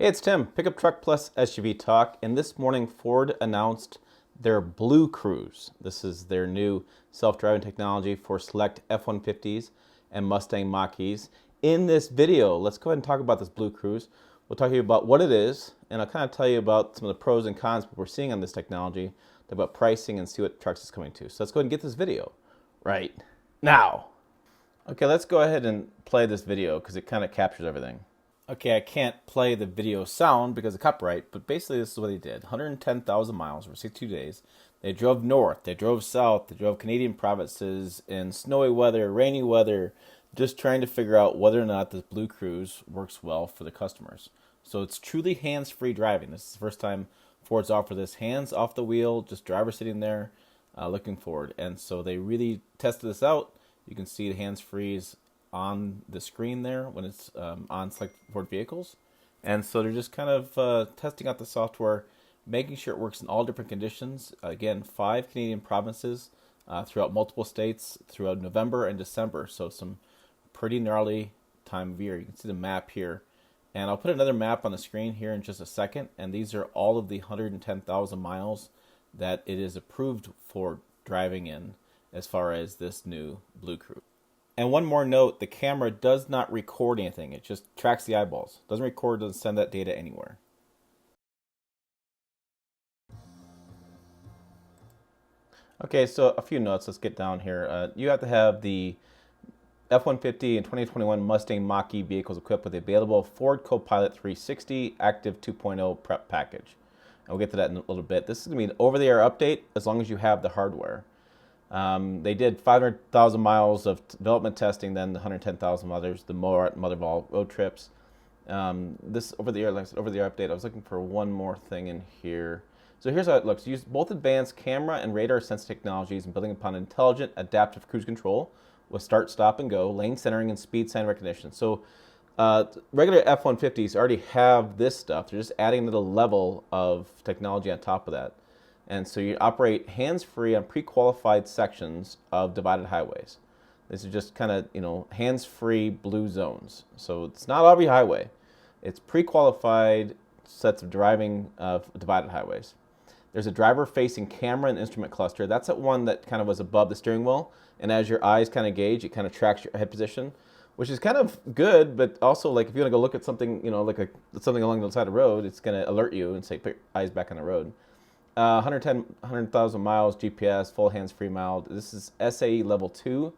Hey, it's Tim, Pickup Truck Plus SUV Talk, and this morning Ford announced their BlueCruise. This is their new self-driving technology for select F-150s and Mustang Mach E's. In this video, let's go ahead and talk about this BlueCruise. We'll talk to you about what it is, and I'll kind of tell you about some of the pros and cons we're seeing on this technology, talk about pricing, and see what trucks it's coming to. So let's go ahead and get this video right now. Okay, let's go ahead and play this video because it kind of captures everything. Okay, I can't play the video sound because of copyright, but basically this is what they did. 110,000 miles over 62 days. They drove north, they drove south, they drove Canadian provinces in snowy weather, rainy weather, just trying to figure out whether or not this BlueCruise works well for the customers. So it's truly hands-free driving. This is the first time Ford's offered this, hands off the wheel, just driver sitting there looking forward. And so they really tested this out. You can see the hands-frees on the screen there when it's on select Ford vehicles. And so they're just kind of testing out the software, making sure it works in all different conditions. Again, 5 Canadian provinces throughout multiple states throughout November and December. So some pretty gnarly time of year. You can see the map here. And I'll put another map on the screen here in just a second. And these are all of the 110,000 miles that it is approved for driving in as far as this new BlueCruise. And one more note, the camera does not record anything. It just tracks the eyeballs. Doesn't record, doesn't send that data anywhere. Okay, so a few notes. Let's get down here. You have to have the F-150 and 2021 Mustang Mach E vehicles equipped with the available Ford Copilot 360 Active 2.0 prep package. And we'll get to that in a little bit. This is going to be an over-the-air update as long as you have the hardware. They did 500,000 miles of development testing, then the 110,000 others, the more mother of all road trips. This over-the-air, like I said, over-the-air update. I was looking for one more thing in here. So here's how it looks. Use both advanced camera and radar sensor technologies and building upon intelligent adaptive cruise control with start, stop, and go, lane centering, and speed sign recognition. So regular F-150s already have this stuff. They're just adding a little level of technology on top of that. And so you operate hands-free on pre-qualified sections of divided highways. These are just kind of, hands-free blue zones. So it's not every highway. It's pre-qualified sets of driving of divided highways. There's a driver-facing camera and instrument cluster. That's that one that kind of was above the steering wheel. And as your eyes kind of gauge, it kind of tracks your head position, which is kind of good, but also like if you want to go look at something, something along the side of the road, it's going to alert you and say, put your eyes back on the road. 100,000 miles GPS, full hands-free mode. This is SAE level 2.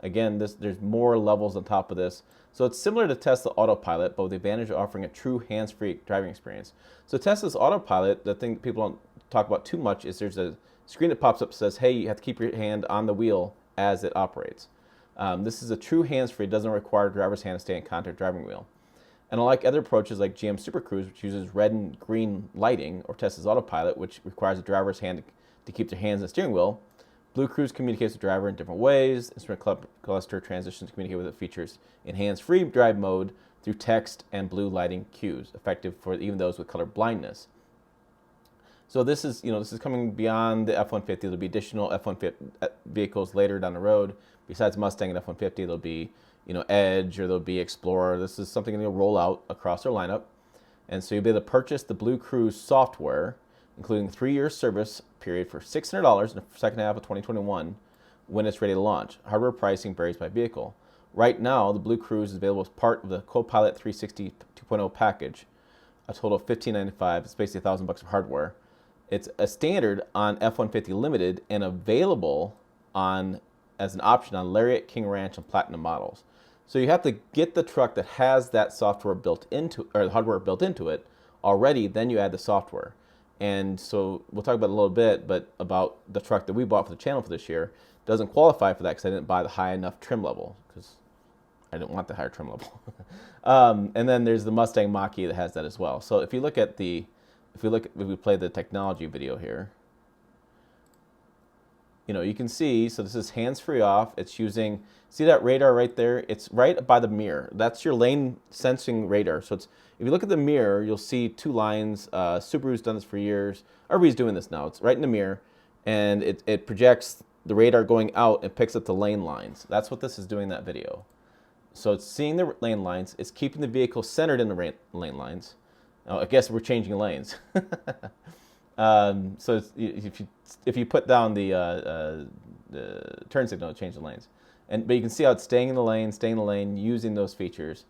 Again, there's more levels on top of this. So it's similar to Tesla Autopilot, but with the advantage of offering a true hands-free driving experience. So Tesla's Autopilot, the thing people don't talk about too much is there's a screen that pops up that says, hey, you have to keep your hand on the wheel as it operates. This is a true hands-free. It doesn't require the driver's hand to stay in contact driving wheel. And unlike other approaches like GM Super Cruise, which uses red and green lighting, or Tesla's Autopilot, which requires the driver's hand to keep their hands on the steering wheel, BlueCruise communicates with the driver in different ways. Instrument cluster transitions to communicate with it features in hands-free drive mode through text and blue lighting cues, effective for even those with color blindness. So this is, this is coming beyond the F-150. There'll be additional F-150 vehicles later down the road. Besides Mustang and F-150, there'll be Edge, or there'll be Explorer. This is something that will roll out across their lineup. And so you'll be able to purchase the BlueCruise software, including a 3-year service period for $600 in the second half of 2021 when it's ready to launch. Hardware pricing varies by vehicle. Right now, the BlueCruise is available as part of the Copilot 360 2.0 package, a total of $1,595. It's basically $1,000 of hardware. It's a standard on F-150 Limited and available as an option on Lariat, King Ranch, and Platinum models. So you have to get the truck that has that software built into, or the hardware built into it already, then you add the software. And so we'll talk about it a little bit, but about the truck that we bought for the channel for this year doesn't qualify for that because I didn't buy the high enough trim level because I didn't want the higher trim level. And then there's the Mustang Mach E that has that as well. So if we play the technology video here, you can see, so this is hands-free off. It's using, see that radar right there? It's right by the mirror. That's your lane sensing radar. So if you look at the mirror, you'll see 2 lines. Subaru's done this for years. Everybody's doing this now. It's right in the mirror, and it projects the radar going out and picks up the lane lines. That's what this is doing in that video. So it's seeing the lane lines. It's keeping the vehicle centered in the lane lines. Oh, I guess we're changing lanes. So if you put down the turn signal, it changes the lanes. But you can see how it's staying in the lane, using those features.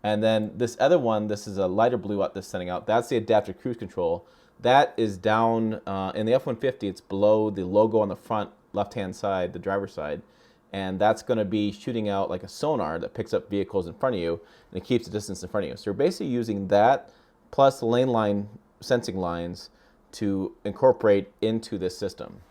And then this other one, this is a lighter blue that's sending out. That's the adaptive cruise control. That is down in the F-150. It's below the logo on the front left-hand side, the driver's side. And that's going to be shooting out like a sonar that picks up vehicles in front of you, and it keeps the distance in front of you. So you're basically using that plus the lane line sensing lines to incorporate into this system.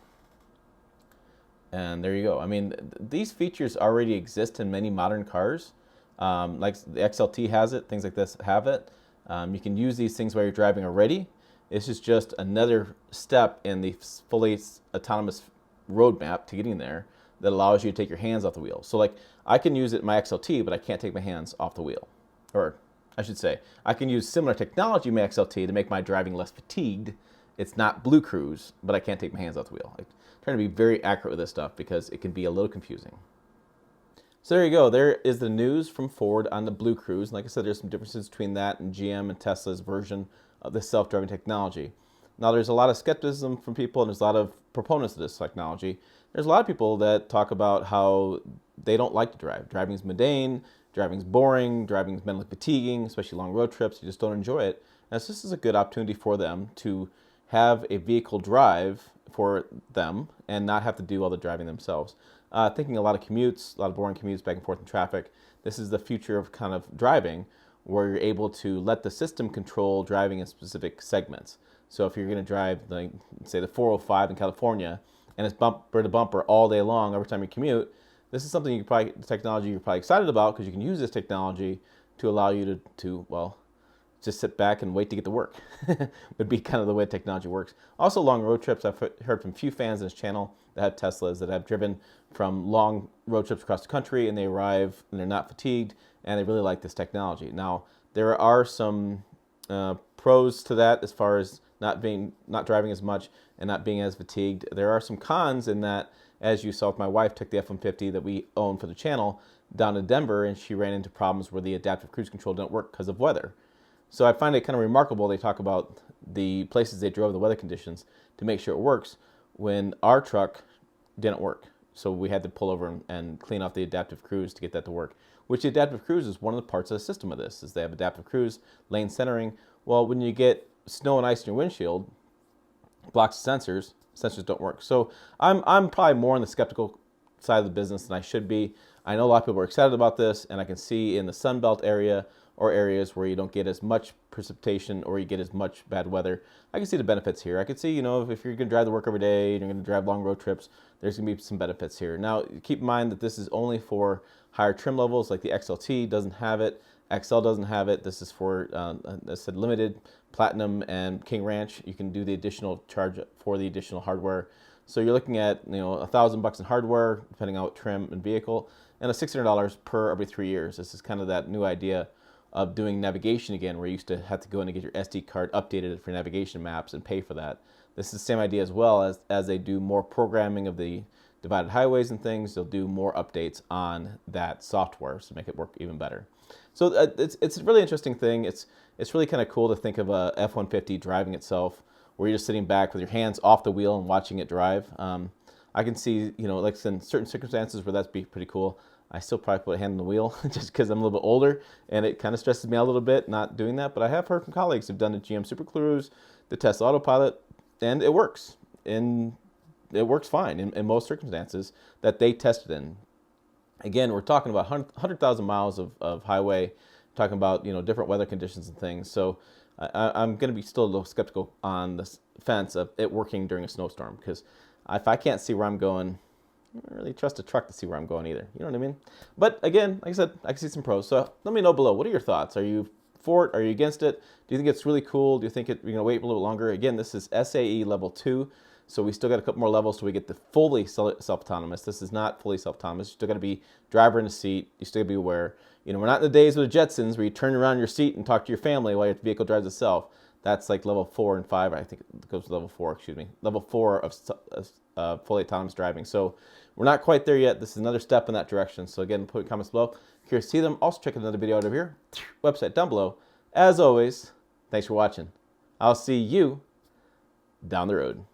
And there you go. I mean, these features already exist in many modern cars. Like the XLT has it, things like this have it. You can use these things while you're driving already. This is just another step in the fully autonomous roadmap to getting there that allows you to take your hands off the wheel. So like I can use it in my XLT, but I can't take my hands off the wheel. Or I should say, I can use similar technology in my XLT to make my driving less fatigued. It's not BlueCruise, but I can't take my hands off the wheel. I'm trying to be very accurate with this stuff because it can be a little confusing. So there you go. There is the news from Ford on the BlueCruise. And like I said, there's some differences between that and GM and Tesla's version of this self-driving technology. Now, there's a lot of skepticism from people, and there's a lot of proponents of this technology. There's a lot of people that talk about how they don't like to drive. Driving's mundane, driving's boring, driving's mentally fatiguing, especially long road trips. You just don't enjoy it. And so this is a good opportunity for them to have a vehicle drive for them and not have to do all the driving themselves. Thinking a lot of commutes, a lot of boring commutes back and forth in traffic. This is the future of kind of driving, where you're able to let the system control driving in specific segments. So if you're going to drive, like, say, the 405 in California, and it's bumper to bumper all day long every time you commute, this is something the technology you're probably excited about, because you can use this technology to allow you to well, just sit back and wait to get to work. Would be kind of the way technology works. Also, long road trips. I've heard from a few fans on this channel that have Teslas that have driven from long road trips across the country, and they arrive and they're not fatigued, and they really like this technology. Now, there are some pros to that as far as not driving as much and not being as fatigued. There are some cons in that, as you saw with my wife, took the F-150 that we own for the channel down to Denver, and she ran into problems where the adaptive cruise control didn't work because of weather. So I find it kind of remarkable they talk about the places they drove, the weather conditions, to make sure it works, when our truck didn't work. So we had to pull over and clean off the adaptive cruise to get that to work, which the adaptive cruise is one of the parts of the system of this, is they have adaptive cruise, lane centering. Well, when you get snow and ice in your windshield, blocks sensors don't work. So I'm probably more on the skeptical side of the business than I should be. I know a lot of people are excited about this, and I can see in the Sun Belt area or areas where you don't get as much precipitation or you get as much bad weather, I can see the benefits here. I could see, if you're going to drive to work every day and you're going to drive long road trips, there's going to be some benefits here. Now, keep in mind that this is only for higher trim levels, like the XLT doesn't have it, XL doesn't have it. This is for, I said, limited, Platinum, and King Ranch. You can do the additional charge for the additional hardware. So you're looking at, $1,000 in hardware, depending on what trim and vehicle, and $600 per every 3 years. This is kind of that new idea of doing navigation again, where you used to have to go in and get your SD card updated for navigation maps and pay for that. This is the same idea as well, as they do more programming of the divided highways and things, they'll do more updates on that software to make it work even better. So it's a really interesting thing. It's really kind of cool to think of a F-150 driving itself, where you're just sitting back with your hands off the wheel and watching it drive. I can see, like in certain circumstances where that'd be pretty cool. I still probably put a hand on the wheel just because I'm a little bit older, and it kind of stresses me out a little bit not doing that. But I have heard from colleagues who've done the GM Super Cruise, the Tesla Autopilot, and it works. And it works fine in most circumstances that they tested in. Again, we're talking about 100,000 miles of highway, talking about different weather conditions and things. So I'm going to be still a little skeptical on the fence of it working during a snowstorm, because if I can't see where I'm going, I don't really trust a truck to see where I'm going either. You know what I mean? But again, like I said, I can see some pros. So let me know below. What are your thoughts? Are you for it? Are you against it? Do you think it's really cool? Do you think you're going to wait a little bit longer? Again, this is SAE level 2. So we still got a couple more levels till we get the fully self-autonomous. This is not fully self-autonomous. You still got to be driver in the seat. You still got to be aware. We're not in the days with the Jetsons where you turn around your seat and talk to your family while your vehicle drives itself. That's like level 4 and 5. I think it goes to level 4, excuse me. Level 4 of fully autonomous driving. So we're not quite there yet. This is another step in that direction. So again, put your comments below. Curious to see them. Also check out another video out over here. Website down below. As always, Thanks for watching. I'll see you down the road.